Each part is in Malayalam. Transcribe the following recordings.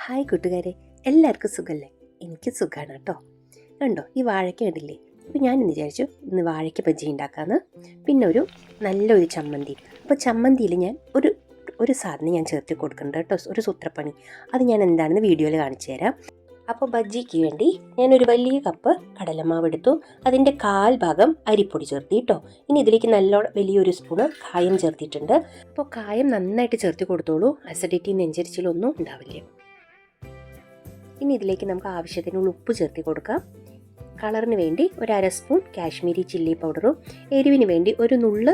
ഹായ് കൂട്ടുകാരെ, എല്ലാവർക്കും സുഖമല്ലേ? എനിക്ക് സുഖമാണ് കേട്ടോ. കണ്ടോ ഈ വാഴയ്ക്ക കണ്ടില്ലേ? അപ്പോൾ ഞാനിന്ന് വിചാരിച്ചു ഇന്ന് വാഴയ്ക്ക ബജ്ജി ഉണ്ടാക്കാമെന്ന്. പിന്നെ നല്ലൊരു ചമ്മന്തി. അപ്പോൾ ചമ്മന്തിയിൽ ഞാൻ ഒരു സാധനം ഞാൻ ചേർത്ത് കൊടുക്കുന്നുണ്ട് കേട്ടോ, ഒരു സൂത്രപ്പണി. അത് ഞാൻ എന്താണെന്ന് വീഡിയോയിൽ കാണിച്ചു തരാം. അപ്പോൾ ബജ്ജിക്ക് വേണ്ടി ഞാനൊരു വലിയ കപ്പ് കടലമാവ് എടുത്തു. അതിൻ്റെ 1/4 ഭാഗം അരിപ്പൊടി ചേർത്തി കേട്ടോ. ഇനി ഇതിലേക്ക് വലിയൊരു സ്പൂണ് കായം ചേർത്തിട്ടുണ്ട്. അപ്പോൾ കായം നന്നായിട്ട് ചേർത്ത് കൊടുത്തോളൂ, അസിഡിറ്റി നെഞ്ചരിച്ചിലൊന്നും ഉണ്ടാവില്ല. ഇനി ഇതിലേക്ക് നമുക്ക് ആവശ്യത്തിനുള്ള ഉപ്പ് ചേർത്ത് കൊടുക്കാം. കളറിന് വേണ്ടി ഒരു 1/2 സ്പൂൺ കാശ്മീരി ചില്ലി പൗഡറും എരിവിന് വേണ്ടി ഒരു നുള്ള്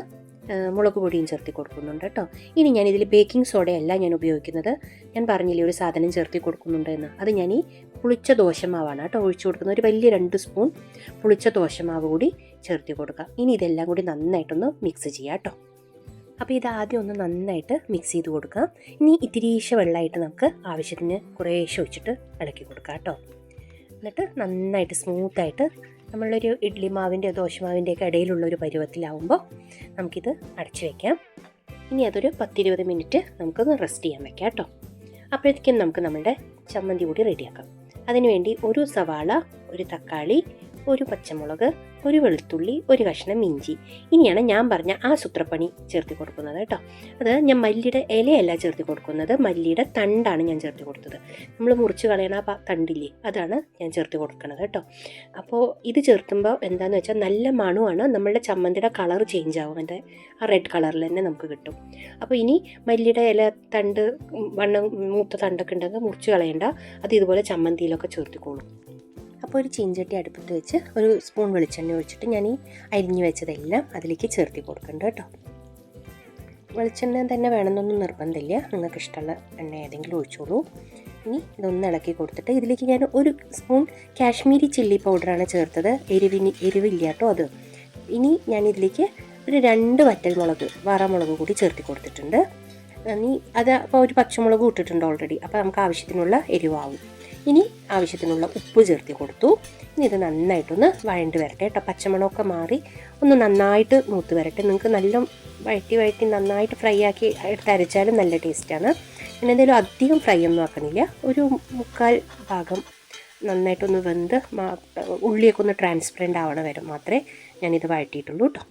മുളക് പൊടിയും ചേർത്ത് കൊടുക്കുന്നുണ്ട് കേട്ടോ. ഇനി ഞാനിതിൽ ബേക്കിംഗ് സോഡയല്ല ഞാൻ ഉപയോഗിക്കുന്നത്. ഞാൻ പറഞ്ഞില്ലേ ഒരു സാധനം ചേർത്ത് കൊടുക്കുന്നുണ്ട് എന്ന്. അത് ഞാൻ ഈ പുളിച്ച ദോശമാവാണ് കേട്ടോ ഒഴിച്ചു കൊടുക്കുന്നത്. ഒരു വലിയ 2 സ്പൂൺ പുളിച്ച ദോശമാവ് കൂടി ചേർത്ത് കൊടുക്കാം. ഇനി ഇതെല്ലാം കൂടി നന്നായിട്ടൊന്ന് മിക്സ് ചെയ്യാം കേട്ടോ. അപ്പോൾ ഇത് ആദ്യം ഒന്ന് നന്നായിട്ട് മിക്സ് ചെയ്ത് കൊടുക്കാം. ഇനി ഇത്തിരീശ വെള്ളമായിട്ട് നമുക്ക് ആവശ്യത്തിന് കുറേശ്ശെ ഒഴിച്ചിട്ട് ഇളക്കി കൊടുക്കാം കേട്ടോ. എന്നിട്ട് നന്നായിട്ട് സ്മൂത്തായിട്ട് നമ്മളൊരു ഇഡ്ഡലി മാവിൻ്റെ ദോശമാവിൻ്റെയൊക്കെ ഇടയിലുള്ളൊരു പരുവത്തിലാവുമ്പോൾ നമുക്കിത് അടച്ചു വയ്ക്കാം. ഇനി അതൊരു 10-20 മിനിറ്റ് നമുക്കൊന്ന് റെസ്റ്റ് ചെയ്യാൻ വയ്ക്കാം കേട്ടോ. അപ്പോഴത്തേക്കും നമുക്ക് നമ്മുടെ ചമ്മന്തി കൂടി റെഡിയാക്കാം. അതിനുവേണ്ടി ഒരു സവാള, ഒരു തക്കാളി, ഒരു പച്ചമുളക്, ഒരു വെളുത്തുള്ളി, ഒരു കഷ്ണം ഇഞ്ചി. ഇനിയാണ് ഞാൻ പറഞ്ഞ ആ സൂത്രപ്പണി ചേർത്ത് കൊടുക്കുന്നത് കേട്ടോ. അത് ഞാൻ മല്ലിയുടെ ഇലയല്ല ചേർത്ത് കൊടുക്കുന്നത്, മല്ലിയുടെ തണ്ടാണ് ഞാൻ ചേർത്ത് കൊടുത്തത്. നമ്മൾ മുറിച്ച് കളയണ ആ തണ്ടില്ലേ, അതാണ് ഞാൻ ചേർത്ത് കൊടുക്കുന്നത് കേട്ടോ. അപ്പോൾ ഇത് ചേർത്തുമ്പോൾ എന്താണെന്ന് വെച്ചാൽ നല്ല മണമാണ്, നമ്മളുടെ ചമ്മന്തിയുടെ കളർ ചേഞ്ച് ആവും. അതിൻ്റെ ആ റെഡ് കളറിൽ തന്നെ നമുക്ക് കിട്ടും. അപ്പോൾ ഇനി മല്ലിയുടെ ഇല തണ്ട് മൂത്ത തണ്ടൊക്കെ ഉണ്ടെങ്കിൽ മുറിച്ച് കളയണ്ട, അത് ഇതുപോലെ ചമ്മന്തിയിലൊക്കെ ചേർത്തിക്കോളും. അപ്പോൾ ഒരു ചീഞ്ചട്ടി അടുപ്പത്ത് വെച്ച് ഒരു സ്പൂൺ വെളിച്ചെണ്ണ ഒഴിച്ചിട്ട് ഞാൻ ഈ അരിഞ്ഞു വെച്ചതെല്ലാം അതിലേക്ക് ചേർത്തി കൊടുക്കുന്നുണ്ട് കേട്ടോ. വെളിച്ചെണ്ണ തന്നെ വേണമെന്നൊന്നും നിർബന്ധമില്ല, നിങ്ങൾക്ക് ഇഷ്ടമുള്ള എണ്ണ ഏതെങ്കിലും ഒഴിച്ചോളൂ. ഇനി ഇതൊന്ന് ഇളക്കി കൊടുത്തിട്ട് ഇതിലേക്ക് ഞാൻ ഒരു സ്പൂൺ കാശ്മീരി ചില്ലി പൗഡറാണ് ചേർത്തത്. എരിവില്ല കേട്ടോ അത്. ഇനി ഞാനിതിലേക്ക് ഒരു 2 വറ്റൽമുളക് വറമുളക് കൂടി ചേർത്തി കൊടുത്തിട്ടുണ്ട്. ഇനി അത് അപ്പോൾ ഒരു പച്ചമുളക് ഇട്ടിട്ടുണ്ട് ഓൾറെഡി, അപ്പോൾ നമുക്ക് ആവശ്യത്തിനുള്ള എരിവാവും. ഇനി ആവശ്യത്തിനുള്ള ഉപ്പ് ചേർത്തി കൊടുത്തു. ഇനി ഇത് നന്നായിട്ടൊന്ന് വഴണ്ട് വരട്ടെ കേട്ടോ. പച്ചമണമൊക്കെ മാറി ഒന്ന് നന്നായിട്ട് മൂത്ത് വരട്ടെ. നിങ്ങൾക്ക് നല്ല വഴറ്റി നന്നായിട്ട് ഫ്രൈ ആക്കി എടുത്ത് അരച്ചാലും നല്ല ടേസ്റ്റാണ്. പിന്നെ എന്തെങ്കിലും അധികം ഫ്രൈ ഒന്നും ആക്കണില്ല, ഒരു 1/4 ഭാഗം നന്നായിട്ടൊന്ന് വെന്ത് ഉള്ളിയൊക്കെ ഒന്ന് ട്രാൻസ്പെറൻ്റ് ആവണ വരെ മാത്രമേ ഞാനിത് വഴറ്റിയിട്ടുള്ളൂ കേട്ടോ.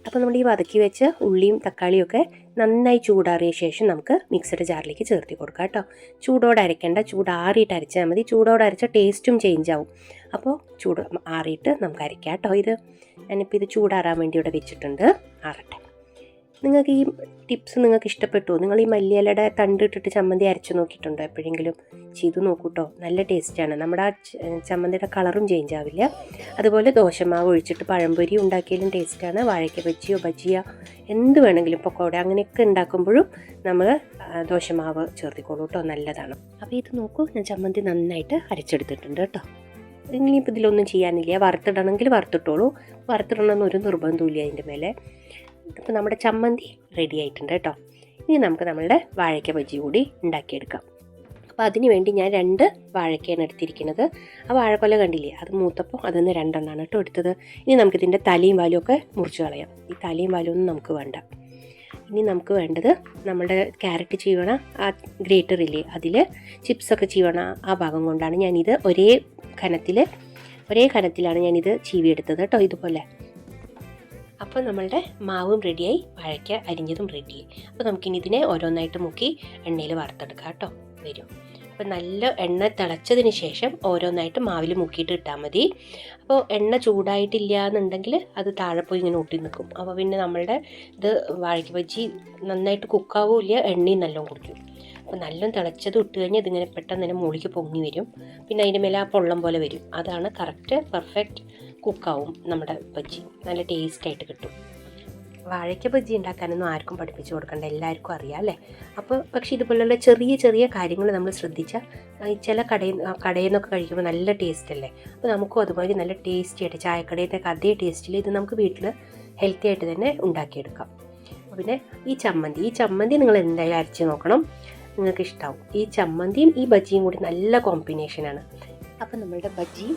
അപ്പോൾ നമ്മൾ ഈ വതക്കി വെച്ച ഉള്ളിയും തക്കാളിയും ഒക്കെ നന്നായി ചൂടാറിയ ശേഷം നമുക്ക് മിക്സഡ് ജാറിലേക്ക് ചേർത്തി കൊടുക്കാം കേട്ടോ. ചൂടോടെ അരയ്ക്കേണ്ട, ചൂടാറിയിട്ട് അരച്ചാൽ മതി. ചൂടോടെ അരച്ച ടേസ്റ്റും ചേഞ്ച് ആവും. അപ്പോൾ ചൂട് ആറിയിട്ട് നമുക്ക് അരയ്ക്കാം കേട്ടോ. ഞാനിപ്പോൾ ഇത് ചൂടാറാൻ വേണ്ടി ഇവിടെ വെച്ചിട്ടുണ്ട്, ആറട്ടെ. നിങ്ങൾക്ക് ഈ ടിപ്സ് നിങ്ങൾക്ക് ഇഷ്ടപ്പെട്ടു? നിങ്ങൾ ഈ മല്ലിയിലയുടെ തണ്ട് ഇട്ടിട്ട് ചമ്മന്തി അരച്ച് നോക്കിയിട്ടുണ്ടോ? എപ്പോഴെങ്കിലും ചെയ്തു നോക്കൂട്ടോ, നല്ല ടേസ്റ്റാണ്. നമ്മുടെ ആ ചമ്മന്തിയുടെ കളറും ചേഞ്ച് ആവില്ല. അതുപോലെ ദോശമാവ് ഒഴിച്ചിട്ട് പഴംപൊരി ഉണ്ടാക്കിയാലും ടേസ്റ്റാണ്. വാഴയ്ക്ക ബജിയോ എന്ത് വേണമെങ്കിലും പക്കോട അങ്ങനെയൊക്കെ ഉണ്ടാക്കുമ്പോഴും നമ്മൾ ദോശമാവ് ചേർത്തിക്കോളൂ കേട്ടോ, നല്ലതാണ്. അപ്പോൾ ഇത് നോക്കൂ, ഞാൻ ചമ്മന്തി നന്നായിട്ട് അരച്ചെടുത്തിട്ടുണ്ട് കേട്ടോ. ഇനിയിപ്പോൾ ഇതിലൊന്നും ചെയ്യാനില്ല, വറുത്തിടണമെങ്കിൽ വറുത്തിട്ടോളൂ. വറുത്തിടണമെന്നൊരു നിർബന്ധമില്ല അതിൻ്റെ മേലെ. അപ്പോൾ നമ്മുടെ ചമ്മന്തി റെഡി ആയിട്ടുണ്ട് കേട്ടോ. ഇനി നമുക്ക് നമ്മളുടെ വാഴയ്ക്ക ബജ്ജി കൂടി ഉണ്ടാക്കിയെടുക്കാം. അപ്പോൾ അതിന് വേണ്ടി ഞാൻ 2 വാഴയ്ക്കയാണ് എടുത്തിരിക്കുന്നത്. ആ വാഴക്കൊല കണ്ടില്ലേ, അത് മൂത്തപ്പോൾ അതിൽ നിന്ന് 2 എണ്ണമാണ് കേട്ടോ എടുത്തത്. ഇനി നമുക്കിതിൻ്റെ തലയും വാലും ഒക്കെ മുറിച്ച് കളയാം. ഈ തലയും വാലും ഒന്നും നമുക്ക് വേണ്ട. ഇനി നമുക്ക് വേണ്ടത് നമ്മുടെ ക്യാരറ്റ് ചീവണ ആ ഗ്രേറ്ററില്ലേ, അതിൽ ചിപ്സൊക്കെ ചീവണ ആ ഭാഗം കൊണ്ടാണ് ഞാനിത് ഒരേ കനത്തിലാണ് ഞാനിത് ചീവിയെടുത്തത് കേട്ടോ, ഇതുപോലെ. അപ്പോൾ നമ്മളുടെ മാവും റെഡിയായി, വാഴയ്ക്ക അരിഞ്ഞതും റെഡിയായി. അപ്പോൾ നമുക്കിനി ഇതിനെ ഓരോന്നായിട്ട് മുക്കി എണ്ണയിൽ വറുത്തെടുക്കാം കേട്ടോ. വരും. അപ്പോൾ നല്ല എണ്ണ തിളച്ചതിന് ശേഷം ഓരോന്നായിട്ട് മാവിൽ മുക്കിയിട്ട് ഇട്ടാൽ മതി. അപ്പോൾ എണ്ണ ചൂടായിട്ടില്ല എന്നുണ്ടെങ്കിൽ അത് താഴെ പോയി ഇങ്ങനെ ഒട്ടി നിൽക്കും. അപ്പോൾ പിന്നെ നമ്മളുടെ ഇത് വാഴയ്ക്ക ബജ്ജി നന്നായിട്ട് കുക്കാവില്ല, എണ്ണയും നല്ലോണം കുടിക്കും. അപ്പോൾ നല്ലോണം തിളച്ചത് ഇട്ട് കഴിഞ്ഞാൽ ഇതിങ്ങനെ പെട്ടെന്ന് തന്നെ മുകളിലേക്ക് പൊങ്ങി വരും. പിന്നെ അതിൻ്റെ മേലെ ആ പൊള്ളം പോലെ വരും. അതാണ് കറക്റ്റ് പെർഫെക്റ്റ് കുക്കാവും നമ്മുടെ ബജ്ജി, നല്ല ടേസ്റ്റായിട്ട് കിട്ടും. വാഴയ്ക്ക ബജ്ജി ഉണ്ടാക്കാനൊന്നും ആർക്കും പഠിപ്പിച്ചു കൊടുക്കണ്ട, എല്ലാവർക്കും അറിയാം അല്ലേ. അപ്പോൾ പക്ഷേ ഇതുപോലുള്ള ചെറിയ ചെറിയ കാര്യങ്ങൾ നമ്മൾ ശ്രദ്ധിച്ചാൽ ചില കടയിൽ നിന്നൊക്കെ കഴിക്കുമ്പോൾ നല്ല ടേസ്റ്റ് അല്ലേ. അപ്പോൾ നമുക്കും അതുപോലെ നല്ല ടേസ്റ്റി ആയിട്ട് ചായക്കടയിലത്തെ അതേ ടേസ്റ്റിൽ ഇത് നമുക്ക് വീട്ടിൽ ഹെൽത്തി ആയിട്ട് തന്നെ ഉണ്ടാക്കിയെടുക്കാം. പിന്നെ ഈ ചമ്മന്തി നിങ്ങൾ എന്തായാലും അരച്ച് നോക്കണം, നിങ്ങൾക്ക് ഇഷ്ടമാവും. ഈ ചമ്മന്തിയും ഈ ബജ്ജിയും കൂടി നല്ല കോമ്പിനേഷനാണ്. അപ്പോൾ നമ്മളുടെ ബജ്ജി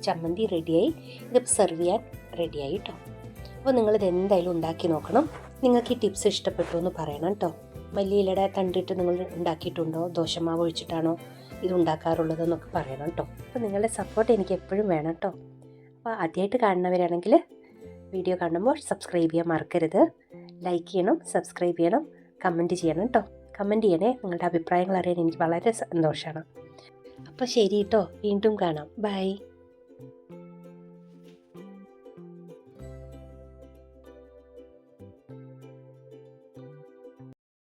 ചമ്മന്തി റെഡിയായി. ഇത് സെർവ് ചെയ്യാൻ റെഡിയായി കേട്ടോ. അപ്പോൾ നിങ്ങളിത് എന്തായാലും ഉണ്ടാക്കി നോക്കണം. നിങ്ങൾക്ക് ഈ ടിപ്സ് ഇഷ്ടപ്പെട്ടു എന്ന് പറയണം കേട്ടോ. മല്ലിയിലയുടെ തണ്ടിട്ട് നിങ്ങൾ ഉണ്ടാക്കിയിട്ടുണ്ടോ? ദോശമാവ് ഒഴിച്ചിട്ടാണോ ഇത് ഉണ്ടാക്കാറുള്ളതെന്നൊക്കെ പറയണം കേട്ടോ. അപ്പോൾ നിങ്ങളുടെ സപ്പോർട്ട് എനിക്ക് എപ്പോഴും വേണം കേട്ടോ. അപ്പോൾ ആദ്യമായിട്ട് കാണുന്നവരാണെങ്കിൽ വീഡിയോ കാണുമ്പോൾ സബ്സ്ക്രൈബ് ചെയ്യാൻ മറക്കരുത്. ലൈക്ക് ചെയ്യണം, സബ്സ്ക്രൈബ് ചെയ്യണം, കമൻറ്റ് ചെയ്യണം കേട്ടോ. കമൻറ്റ് ചെയ്യണേ, നിങ്ങളുടെ അഭിപ്രായങ്ങൾ അറിയാൻ എനിക്ക് വളരെ സന്തോഷമാണ്. അപ്പോൾ ശരി കേട്ടോ, വീണ്ടും കാണാം. ബൈ.